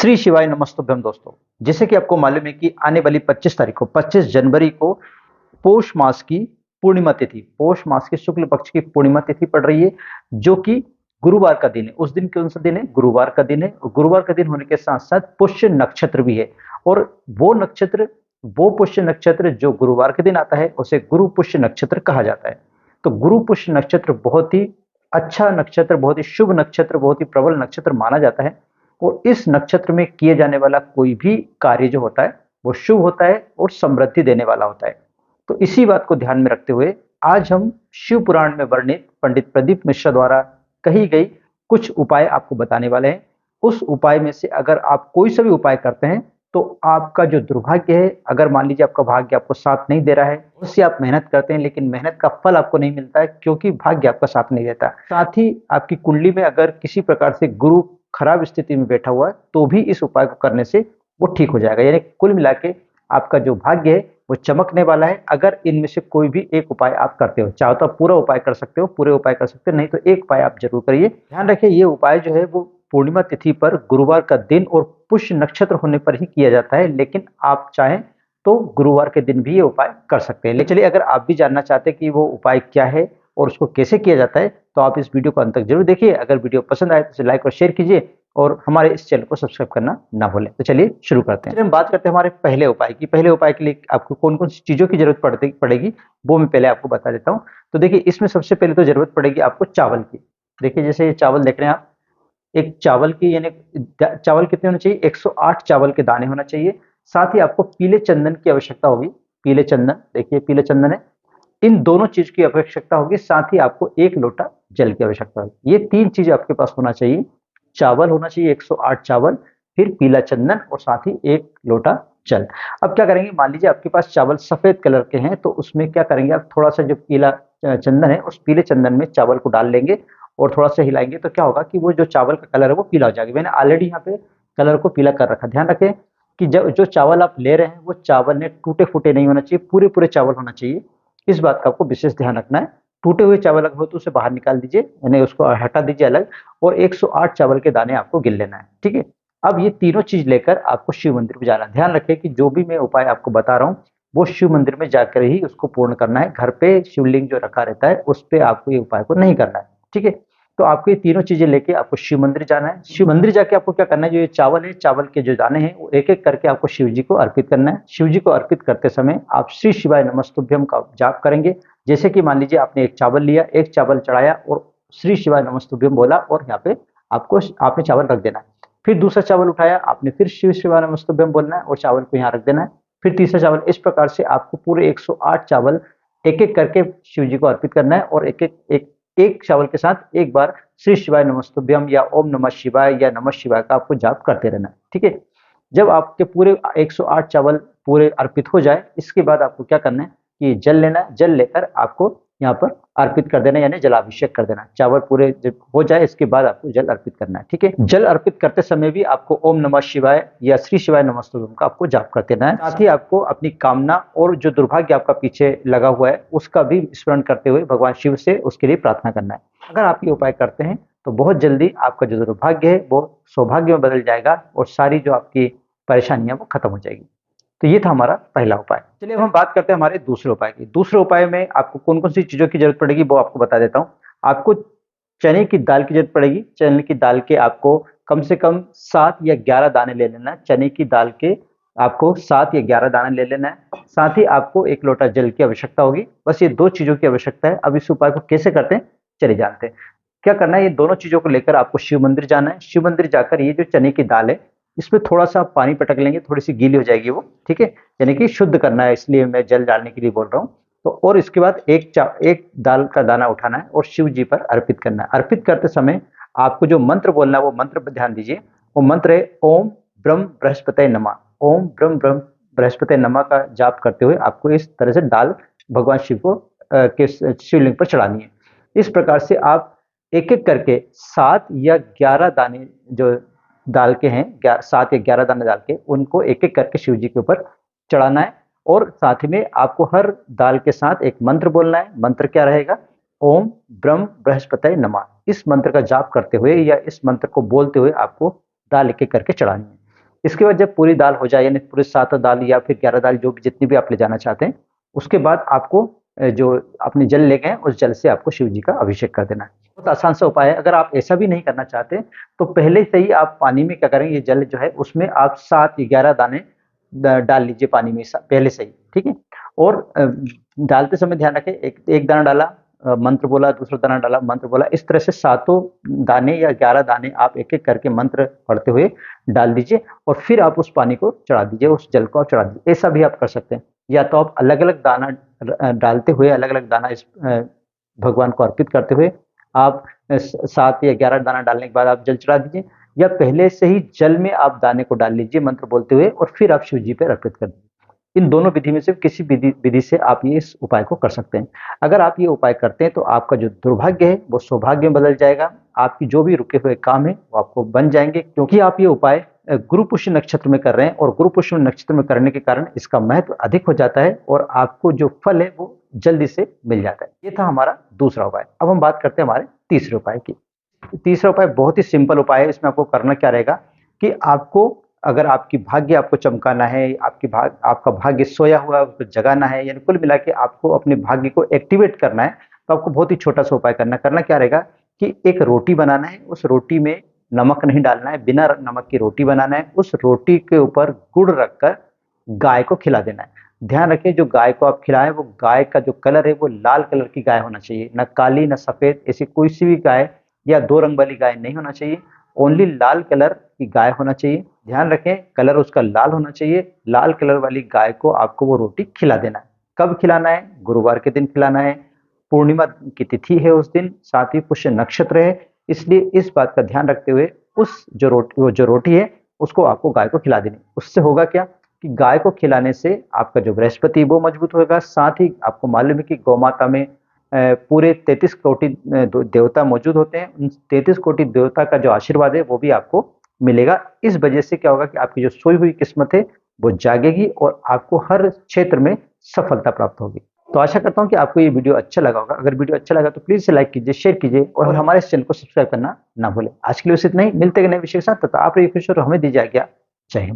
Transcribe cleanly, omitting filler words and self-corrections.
श्री शिवाय नमस्तुभ्यम दोस्तों। जैसे कि आपको मालूम है कि आने वाली 25 तारीख को 25 जनवरी को पौष मास की पूर्णिमा तिथि, पौष मास के शुक्ल पक्ष की पूर्णिमा तिथि पड़ रही है, जो कि गुरुवार का दिन है। उस दिन कौन सा दिन है? गुरुवार का दिन है। गुरुवार का दिन होने के साथ साथ पुष्य नक्षत्र भी है, और वो पुष्य नक्षत्र जो गुरुवार के दिन आता है उसे गुरु पुष्य नक्षत्र कहा जाता है। तो गुरु पुष्य नक्षत्र बहुत ही अच्छा नक्षत्र, बहुत ही शुभ नक्षत्र, बहुत ही प्रबल नक्षत्र माना जाता है, और इस नक्षत्र में किए जाने वाला कोई भी कार्य जो होता है वो शुभ होता है और समृद्धि देने वाला होता है। तो इसी बात को ध्यान में रखते हुए आज हम शिव पुराण में वर्णित पंडित प्रदीप मिश्रा द्वारा कही गई कुछ उपाय आपको बताने वाले हैं। उस उपाय में से अगर आप कोई सा भी उपाय करते हैं तो आपका जो दुर्भाग्य है, अगर मान लीजिए आपका भाग्य आपको साथ नहीं दे रहा है, उससे आप मेहनत करते हैं लेकिन मेहनत का फल आपको नहीं मिलता है क्योंकि भाग्य आपका साथ नहीं देता। साथ ही आपकी कुंडली में अगर किसी प्रकार से गुरु खराब स्थिति में बैठा हुआ है तो भी इस उपाय को करने से वो ठीक हो जाएगा। यानी कुल मिला के आपका जो भाग्य है वो चमकने वाला है अगर इनमें से कोई भी एक उपाय आप करते हो। चाहो तो आप पूरा उपाय कर सकते हो, पूरे उपाय कर सकते हो, नहीं तो एक उपाय आप जरूर करिए। ध्यान रखिए ये उपाय जो है वो पूर्णिमा तिथि पर गुरुवार का दिन और पुष्य नक्षत्र होने पर ही किया जाता है, लेकिन आप चाहें तो गुरुवार के दिन भी ये उपाय कर सकते हैं। चलिए, अगर आप भी जानना चाहते हैं कि वो उपाय क्या है और उसको कैसे किया जाता है तो आप इस वीडियो को अंत तक जरूर देखिए। अगर वीडियो पसंद आए तो इसे लाइक और शेयर कीजिए और हमारे इस चैनल को सब्सक्राइब करना ना भूलें। तो चलिए शुरू करते हैं। हम बात करते हैं हमारे पहले उपाय की। पहले उपाय के लिए आपको कौन कौन सी चीजों की जरूरत पड़ेगी वो मैं पहले आपको बता देता हूँ। तो देखिए, इसमें सबसे पहले तो जरूरत पड़ेगी आपको चावल की। देखिए, जैसे ये चावल देख रहे हैं आप, एक चावल की यानी चावल कितने होने चाहिए? 108 चावल के दाने होना चाहिए। साथ ही आपको पीले चंदन की आवश्यकता होगी। पीले चंदन, देखिए पीले चंदन है, इन दोनों चीज की आवश्यकता होगी। साथ ही आपको 1 लोटा जल की आवश्यकता होगी। ये 3 चीजें आपके पास होना चाहिए। चावल होना चाहिए 108 चावल, फिर पीला चंदन और साथ ही 1 लोटा जल। अब क्या करेंगे, मान लीजिए आपके पास चावल सफेद कलर के हैं तो उसमें क्या करेंगे आप, थोड़ा सा जो पीला चंदन है उस पीले चंदन में चावल को डाल लेंगे और थोड़ा सा हिलाएंगे तो क्या होगा कि वो जो चावल का कलर है वो पीला हो जाएगा। मैंने ऑलरेडी यहाँ पे कलर को पीला कर रखा। ध्यान रखें कि जब जो चावल आप ले रहे हैं वो चावल ने टूटे फूटे नहीं होना चाहिए, पूरे पूरे चावल होना चाहिए। इस बात का आपको विशेष ध्यान रखना है। टूटे हुए चावल अगर हो तो उसे बाहर निकाल दीजिए, यानी उसको हटा दीजिए अलग, और 108 चावल के दाने आपको गिन लेना है। ठीक है, अब ये तीनों चीज लेकर आपको शिव मंदिर में जाना है। ध्यान रखें कि जो भी मैं उपाय आपको बता रहा हूँ वो शिव मंदिर में जाकर ही उसको पूर्ण करना है। घर पे शिवलिंग जो रखा रहता है उस पे आपको ये उपाय को नहीं करना है। ठीक है, तो आपको ये तीनों चीजें लेके आपको शिव मंदिर जाना है। शिव मंदिर जाके आपको क्या करना है, जो ये चावल है, चावल के जो दाने हैं वो एक एक करके आपको शिव जी को अर्पित करना है। शिव जी को अर्पित करते समय आप श्री शिवाय नमस्तुभ्यम का जाप करेंगे। जैसे कि मान लीजिए आपने एक चावल लिया, एक चावल चढ़ाया और श्री शिवाय नमस्तुभ्यम बोला और यहाँ पे आपने चावल रख देना है। फिर दूसरा चावल उठाया आपने, फिर शिव शिवाय नमस्तुभ्यम बोलना है और चावल को यहाँ रख देना है। फिर तीसरा चावल, इस प्रकार से आपको पूरे 108 चावल एक एक करके शिव जी को अर्पित करना है, और एक चावल के साथ एक बार श्री शिवाय नमस्तुभ्यम या ओम नमः शिवाय या नमः शिवाय का आपको जाप करते रहना है। ठीक है, जब आपके पूरे 108 चावल पूरे अर्पित हो जाए, इसके बाद आपको क्या करना है कि जल लेना है। जल लेकर आपको यहाँ पर अर्पित कर देना है, यानी जलाभिषेक कर देना है। चावल पूरे जब हो जाए इसके बाद आपको जल अर्पित करना है। ठीक है, जल अर्पित करते समय भी आपको ओम नमः शिवाय या श्री शिवाय नमस्तुभ्यम का आपको जाप कर देना है। साथ ही आपको अपनी कामना और जो दुर्भाग्य आपका पीछे लगा हुआ है उसका भी स्मरण करते हुए भगवान शिव से उसके लिए प्रार्थना करना है। अगर आप ये उपाय करते हैं तो बहुत जल्दी आपका जो दुर्भाग्य है वो सौभाग्य में बदल जाएगा और सारी जो आपकी परेशानियां वो खत्म हो जाएगी। तो ये था हमारा पहला उपाय। चलिए अब हम बात करते हैं हमारे दूसरे उपाय की। दूसरे उपाय में आपको कौन कौन सी चीजों की जरूरत पड़ेगी वो आपको बता देता हूँ। आपको चने की दाल की जरूरत पड़ेगी। चने की दाल के आपको कम से कम 7 या 11 दाने ले लेना है। चने की दाल के आपको 7 या 11 दाने ले लेना है। साथ ही आपको 1 लोटा जल की आवश्यकता होगी। बस ये 2 चीजों की आवश्यकता है। अब इस उपाय को कैसे करते हैं चलिए जानते हैं। क्या करना है, ये दोनों चीजों को लेकर आपको शिव मंदिर जाना है। शिव मंदिर जाकर ये जो चने की दाल है इसमें थोड़ा सा पानी पटक लेंगे, थोड़ी सी गीली हो जाएगी वो। ठीक है, यानी कि शुद्ध करना है, इसलिए मैं जल डालने के लिए बोल रहा हूँ। तो और इसके बाद एक दाल का दाना उठाना है और शिव जी पर अर्पित करना है। अर्पित करते समय आपको जो मंत्र बोलना है वो मंत्र पर ध्यान दीजिए। वो मंत्र है ओम ब्रह्म बृहस्पति नमः। ओम ब्रह्म बृहस्पति नमः का जाप करते हुए आपको इस तरह से दाल भगवान शिव को के शिवलिंग पर चढ़ानी है। इस प्रकार से आप एक एक करके 7 या 11 दाने जो दाल के हैं, 7 या 11 दाने डाल के उनको एक एक करके शिव जी के ऊपर चढ़ाना है। और साथ ही में आपको हर दाल के साथ एक मंत्र बोलना है। मंत्र क्या रहेगा? ओम ब्रह्म बृहस्पति नमः। इस मंत्र का जाप करते हुए या इस मंत्र को बोलते हुए आपको दाल एक एक करके चढ़ानी है। इसके बाद जब पूरी दाल हो जाए, यानी पूरे 7 दाल या फिर 11 दाल, जो भी जितनी भी आप ले जाना चाहते हैं, उसके बाद आपको जो अपने जल ले गए उस जल से आपको शिव जी का अभिषेक कर देना है। बहुत आसान सा उपाय है। अगर आप ऐसा भी नहीं करना चाहते तो पहले से ही आप पानी में क्या करेंगे, ये जल जो है उसमें आप 7 या 11 दाने डाल लीजिए पानी में पहले से ही, ठीक है। और डालते समय ध्यान रखें, एक दाना डाला मंत्र बोला, दूसरा दाना डाला मंत्र बोला, इस तरह से 7 दाने या 11 दाने आप एक एक करके मंत्र पढ़ते हुए डाल दीजिए और फिर आप उस पानी को चढ़ा दीजिए, उस जल को आप चढ़ा दीजिए। ऐसा भी आप कर सकते हैं, या तो आप अलग अलग दाना डालते हुए, अलग अलग दाना इस भगवान को अर्पित करते हुए आप 7 या 11 दाना डालने के बाद आप जल चढ़ा दीजिए, या पहले से ही जल में आप दाने को डाल लीजिए मंत्र बोलते हुए और फिर आप शिव जी पर अर्पित कर दीजिए। इन दोनों विधि में से किसी विधि से आप ये इस उपाय को कर सकते हैं। अगर आप ये उपाय करते हैं तो आपका जो दुर्भाग्य है वो सौभाग्य में बदल जाएगा। आपकी जो भी रुके हुए काम है वो आपको बन जाएंगे, क्योंकि आप ये उपाय गुरु पुष्य नक्षत्र में कर रहे हैं, और गुरु पुष्य नक्षत्र में करने के कारण इसका महत्व अधिक हो जाता है और आपको जो फल है वो जल्दी से मिल जाता है। ये था हमारा दूसरा उपाय। अब हम बात करते हैं हमारे तीसरे उपाय की। तीसरा उपाय बहुत ही सिंपल उपाय है। इसमें आपको करना क्या रहेगा कि आपको, अगर आपकी भाग्य आपको चमकाना है, आपका भाग्य सोया हुआ है उसको जगाना है, यानी कुल मिला के आपको अपने भाग्य को एक्टिवेट करना है, तो आपको बहुत ही छोटा सा उपाय करना क्या रहेगा कि एक रोटी बनाना है, उस रोटी में नमक नहीं डालना है, बिना नमक की रोटी बनाना है, उस रोटी के ऊपर गुड़ रखकर गाय को खिला देना है। ध्यान रखिए, जो गाय को आप खिलाएं वो गाय का जो कलर है वो लाल कलर की गाय होना चाहिए, न काली न सफेद, ऐसी कोई सी भी गाय या 2 रंग वाली गाय नहीं होना चाहिए, ओनली लाल कलर की गाय होना चाहिए। ध्यान रखें, कलर उसका लाल होना चाहिए। लाल कलर वाली गाय को आपको वो रोटी खिला देना है। कब खिलाना है? गुरुवार के दिन खिलाना है, पूर्णिमा की तिथि है उस दिन, साथ ही पुष्य नक्षत्र है, इसलिए इस बात का ध्यान रखते हुए उस जो रोटी है उसको आपको गाय को खिला देनी। उससे होगा क्या कि गाय को खिलाने से आपका जो बृहस्पति वो मजबूत होगा। साथ ही आपको मालूम है कि गौ माता में पूरे 33 कोटि देवता मौजूद होते हैं। उन 33 कोटि देवता का जो आशीर्वाद है वो भी आपको मिलेगा। इस वजह से क्या होगा कि आपकी जो सोई हुई किस्मत है वो जागेगी और आपको हर क्षेत्र में सफलता प्राप्त होगी। तो आशा करता हूँ कि आपको ये वीडियो अच्छा लगा होगा। अगर वीडियो अच्छा लगा तो प्लीज इसे लाइक कीजिए, शेयर कीजिए और हमारे इस चैनल को सब्सक्राइब करना ना भूलें। आज के लिए बस इतना ही, मिलते हैं नए विषय के साथ। तब तक आप रहिए खुश और हमें दीजिए आज्ञा। जय हिंद।